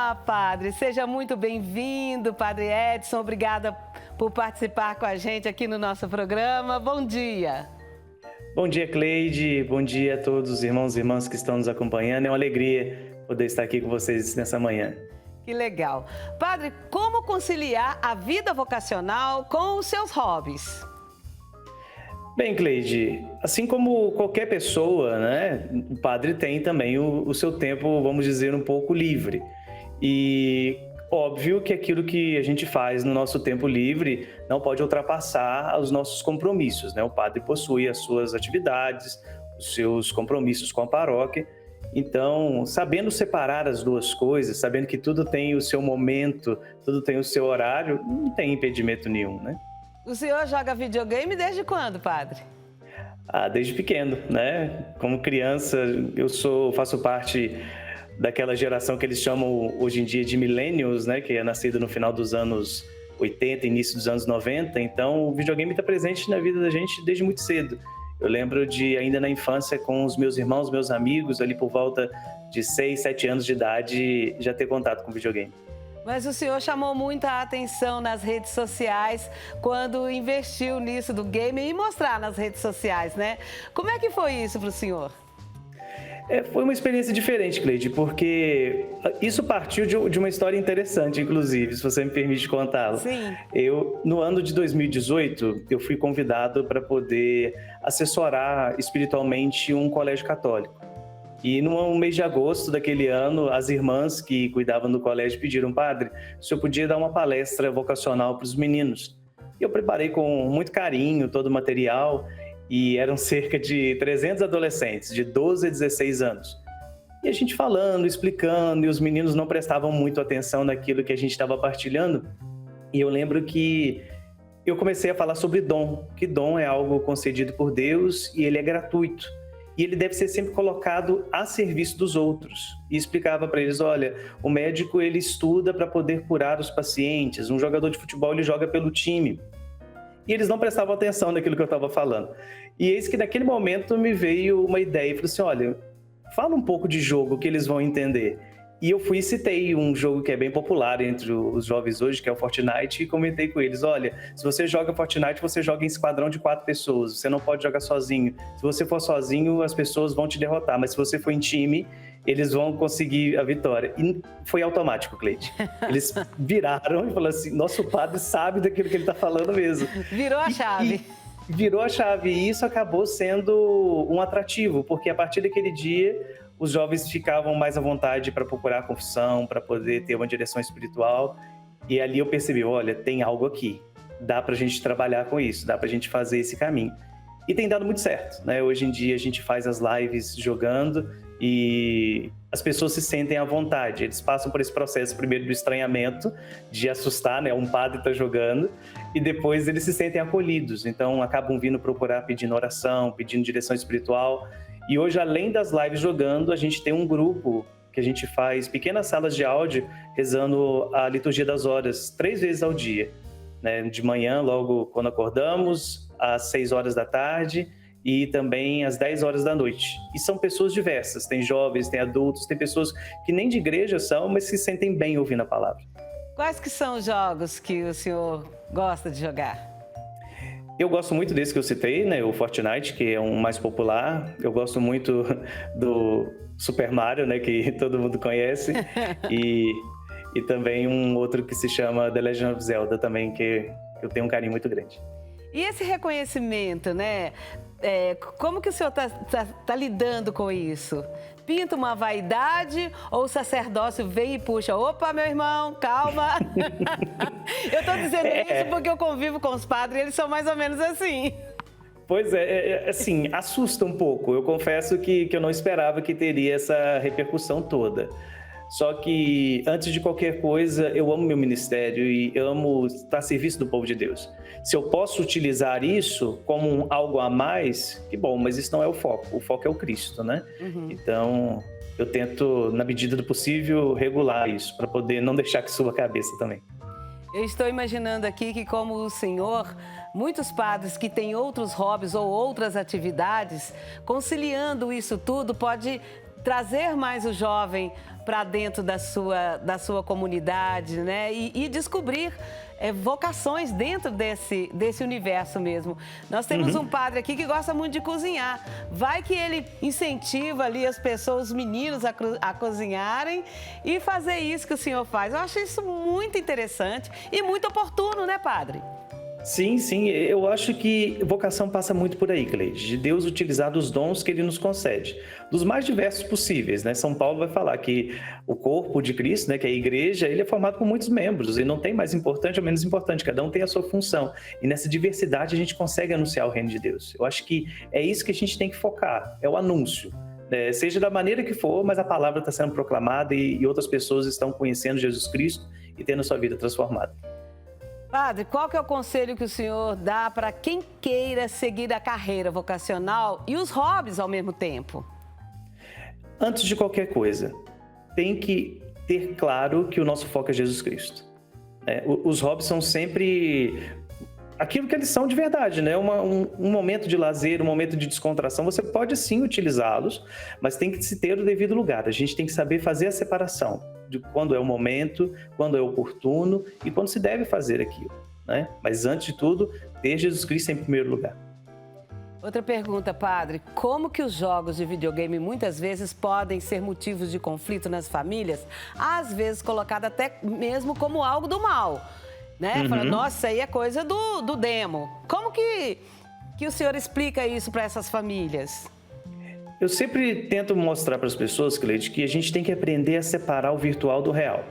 Olá, padre. Seja muito bem-vindo, padre Edson. Obrigada por participar com a gente aqui no nosso programa. Bom dia. Bom dia, Cleide. Bom dia a todos os irmãos e irmãs que estão nos acompanhando. É uma alegria poder estar aqui com vocês nessa manhã. Que legal. Padre, como conciliar a vida vocacional com os seus hobbies? Bem, Cleide, assim como qualquer pessoa, né, o padre tem também o seu tempo, vamos dizer, um pouco livre. E óbvio que aquilo que a gente faz no nosso tempo livre não pode ultrapassar os nossos compromissos, né? O padre possui as suas atividades, os seus compromissos com a paróquia. Então, sabendo separar as duas coisas, sabendo que tudo tem o seu momento, tudo tem o seu horário, não tem impedimento nenhum, né? O senhor joga videogame desde quando, padre? Desde pequeno, né? Como criança, faço parte daquela geração que eles chamam hoje em dia de millennials, né? Que é nascida no final dos anos 80, início dos anos 90. Então, o videogame está presente na vida da gente desde muito cedo. Eu lembro de, ainda na infância, com os meus irmãos, meus amigos, ali por volta de 6, 7 anos de idade, já ter contato com videogame. Mas o senhor chamou muita atenção nas redes sociais quando investiu nisso do game e mostrar nas redes sociais, né? Como é que foi isso para o senhor? Foi uma experiência diferente, Cleide, porque isso partiu de uma história interessante, inclusive, se você me permite contá-la. Sim. No ano de 2018, eu fui convidado para poder assessorar espiritualmente um colégio católico. E no mês de agosto daquele ano, as irmãs que cuidavam do colégio pediram, padre, se eu podia dar uma palestra vocacional para os meninos. E eu preparei com muito carinho todo o material e eram cerca de 300 adolescentes, de 12 a 16 anos. E a gente falando, explicando, e os meninos não prestavam muito atenção naquilo que a gente estava partilhando. E eu lembro que eu comecei a falar sobre dom, que dom é algo concedido por Deus e ele é gratuito. E ele deve ser sempre colocado a serviço dos outros. E explicava para eles, olha, o médico ele estuda para poder curar os pacientes, um jogador de futebol ele joga pelo time. E eles não prestavam atenção naquilo que eu estava falando. E eis que naquele momento me veio uma ideia, e falei assim, olha, fala um pouco de jogo que eles vão entender. E eu fui e citei um jogo que é bem popular entre os jovens hoje, que é o Fortnite, e comentei com eles, olha, se você joga Fortnite, você joga em esquadrão de 4 pessoas, você não pode jogar sozinho. Se você for sozinho, as pessoas vão te derrotar, mas se você for em time, eles vão conseguir a vitória. E foi automático, Cleide. Eles viraram e falaram assim, nosso padre sabe daquilo que ele está falando mesmo. Virou a chave. Virou a chave, e isso acabou sendo um atrativo, porque a partir daquele dia os jovens ficavam mais à vontade para procurar a confissão, para poder ter uma direção espiritual. E ali eu percebi, olha, tem algo aqui. Dá para a gente trabalhar com isso, dá para a gente fazer esse caminho. E tem dado muito certo, né? Hoje em dia a gente faz as lives jogando e as pessoas se sentem à vontade. Eles passam por esse processo primeiro do estranhamento, de assustar, né? Um padre está jogando, e depois eles se sentem acolhidos. Então acabam vindo procurar, pedindo oração, pedindo direção espiritual. E hoje, além das lives jogando, a gente tem um grupo que a gente faz pequenas salas de áudio rezando a liturgia das horas 3 vezes ao dia, né? De manhã, logo quando acordamos, às 6 horas da tarde e também às 10 horas da noite. E são pessoas diversas, tem jovens, tem adultos, tem pessoas que nem de igreja são, mas que se sentem bem ouvindo a palavra. Quais que são os jogos que o senhor gosta de jogar? Eu gosto muito desse que eu citei, né? O Fortnite, que é um mais popular. Eu gosto muito do Super Mario, né? Que todo mundo conhece. E também um outro que se chama The Legend of Zelda também, que eu tenho um carinho muito grande. E esse reconhecimento, né? Como que o senhor tá lidando com isso? Pinta uma vaidade ou o sacerdócio vem e puxa? Opa, meu irmão, calma. Eu tô dizendo isso porque eu convivo com os padres e eles são mais ou menos assim. Pois assim, assusta um pouco. Eu confesso que eu não esperava que teria essa repercussão toda. Só que, antes de qualquer coisa, eu amo meu ministério e amo estar a serviço do povo de Deus. Se eu posso utilizar isso como algo a mais, que bom, mas isso não é o foco. O foco é o Cristo, né? Uhum. Então, eu tento, na medida do possível, regular isso, para poder não deixar que suba a cabeça também. Eu estou imaginando aqui que, como o senhor, muitos padres que têm outros hobbies ou outras atividades, conciliando isso tudo, pode trazer mais o jovem para dentro da sua comunidade, né? E descobrir vocações dentro desse universo mesmo. Nós temos um padre aqui que gosta muito de cozinhar. Vai que ele incentiva ali as pessoas, os meninos a cozinharem e fazer isso que o senhor faz. Eu acho isso muito interessante e muito oportuno, né, padre? Sim, sim, eu acho que vocação passa muito por aí, Cleide, de Deus utilizar dos dons que Ele nos concede, dos mais diversos possíveis, né? São Paulo vai falar que o corpo de Cristo, né, que é a igreja, ele é formado por muitos membros e não tem mais importante ou menos importante, cada um tem a sua função. E nessa diversidade a gente consegue anunciar o reino de Deus. Eu acho que é isso que a gente tem que focar, é o anúncio. Seja da maneira que for, mas a palavra está sendo proclamada e outras pessoas estão conhecendo Jesus Cristo e tendo a sua vida transformada. Padre, qual que é o conselho que o senhor dá para quem queira seguir a carreira vocacional e os hobbies ao mesmo tempo? Antes de qualquer coisa, tem que ter claro que o nosso foco é Jesus Cristo. Os hobbies são sempre aquilo que eles são de verdade, né? Um momento de lazer, um momento de descontração, você pode sim utilizá-los, mas tem que se ter o devido lugar. A gente tem que saber fazer a separação de quando é o momento, quando é oportuno e quando se deve fazer aquilo, né? Mas antes de tudo, ter Jesus Cristo em primeiro lugar. Outra pergunta, padre. Como que os jogos de videogame muitas vezes podem ser motivos de conflito nas famílias? Às vezes colocado até mesmo como algo do mal, né? Fala, nossa, isso aí é coisa do demo. Como que o senhor explica isso para essas famílias? Eu sempre tento mostrar para as pessoas, Cleide, que a gente tem que aprender a separar o virtual do real.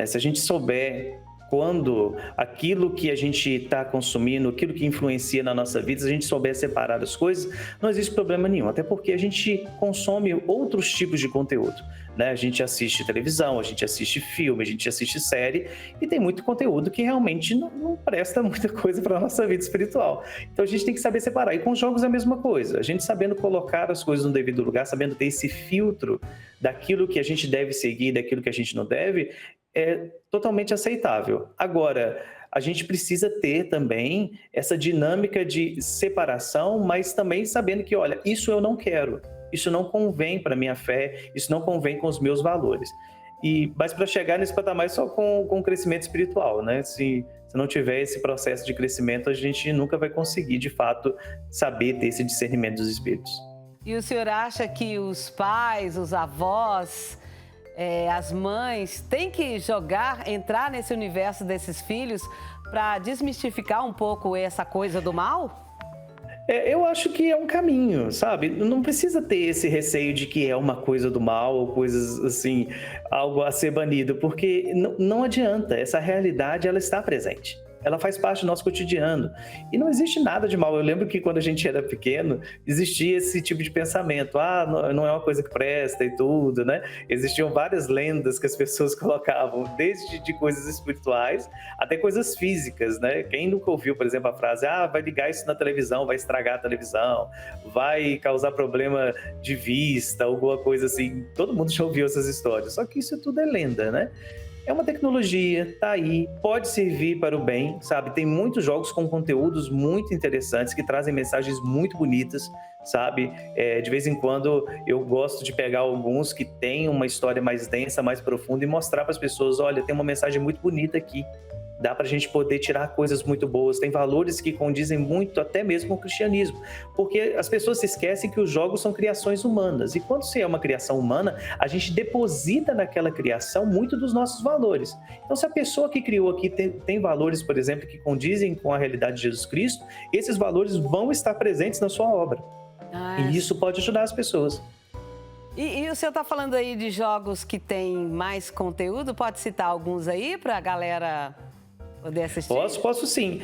Se a gente souber quando aquilo que a gente está consumindo, aquilo que influencia na nossa vida, se a gente souber separar as coisas, não existe problema nenhum. Até porque a gente consome outros tipos de conteúdo, né? A gente assiste televisão, a gente assiste filme, a gente assiste série e tem muito conteúdo que realmente não presta muita coisa para a nossa vida espiritual. Então a gente tem que saber separar. E com os jogos é a mesma coisa. A gente sabendo colocar as coisas no devido lugar, sabendo ter esse filtro daquilo que a gente deve seguir, daquilo que a gente não deve, é totalmente aceitável. Agora, a gente precisa ter também essa dinâmica de separação, mas também sabendo que, olha, isso eu não quero, isso não convém para a minha fé, isso não convém com os meus valores. Mas para chegar nesse patamar é só com crescimento espiritual, né? Se não tiver esse processo de crescimento, a gente nunca vai conseguir, de fato, saber ter esse discernimento dos espíritos. E o senhor acha que os pais, os avós, as mães têm que entrar nesse universo desses filhos para desmistificar um pouco essa coisa do mal? Eu acho que é um caminho, sabe? Não precisa ter esse receio de que é uma coisa do mal ou coisas assim, algo a ser banido, porque não adianta, essa realidade ela está presente. Ela faz parte do nosso cotidiano. E não existe nada de mal. Eu lembro que quando a gente era pequeno, existia esse tipo de pensamento. Não é uma coisa que presta e tudo, né? Existiam várias lendas que as pessoas colocavam, desde de coisas espirituais até coisas físicas, né? Quem nunca ouviu, por exemplo, a frase, vai ligar isso na televisão, vai estragar a televisão, vai causar problema de vista, alguma coisa assim. Todo mundo já ouviu essas histórias. Só que isso tudo é lenda, né? É uma tecnologia, tá aí, pode servir para o bem, sabe? Tem muitos jogos com conteúdos muito interessantes, que trazem mensagens muito bonitas, sabe? De vez em quando eu gosto de pegar alguns que têm uma história mais densa, mais profunda e mostrar para as pessoas, olha, tem uma mensagem muito bonita aqui. Dá para a gente poder tirar coisas muito boas, tem valores que condizem muito até mesmo com o cristianismo, porque as pessoas se esquecem que os jogos são criações humanas, e quando se é uma criação humana, a gente deposita naquela criação muito dos nossos valores. Então, se a pessoa que criou aqui tem valores, por exemplo, que condizem com a realidade de Jesus Cristo, esses valores vão estar presentes na sua obra, e isso pode ajudar as pessoas. E o senhor está falando aí de jogos que têm mais conteúdo, pode citar alguns aí para a galera poder assistir? Posso sim.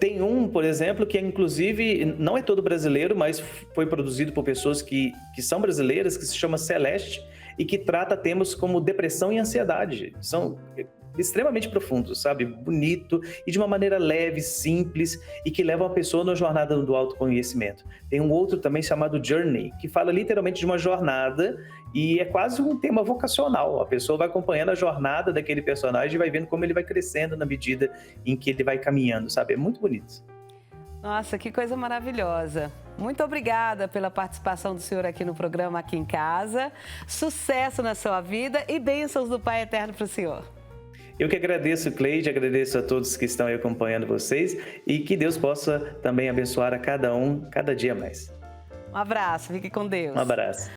Tem um, por exemplo, que inclusive não é todo brasileiro, mas foi produzido por pessoas que são brasileiras, que se chama Celeste e que trata temas como depressão e ansiedade. São extremamente profundos, sabe? Bonito e de uma maneira leve, simples e que leva a pessoa na jornada do autoconhecimento. Tem um outro também chamado Journey, que fala literalmente de uma jornada e é quase um tema vocacional. A pessoa vai acompanhando a jornada daquele personagem e vai vendo como ele vai crescendo na medida em que ele vai caminhando, sabe? É muito bonito. Nossa, que coisa maravilhosa. Muito obrigada pela participação do senhor aqui no programa Aqui em Casa. Sucesso na sua vida e bênçãos do Pai Eterno para o senhor. Eu que agradeço, Cleide, agradeço a todos que estão aí acompanhando vocês e que Deus possa também abençoar a cada um, cada dia mais. Um abraço, fique com Deus. Um abraço.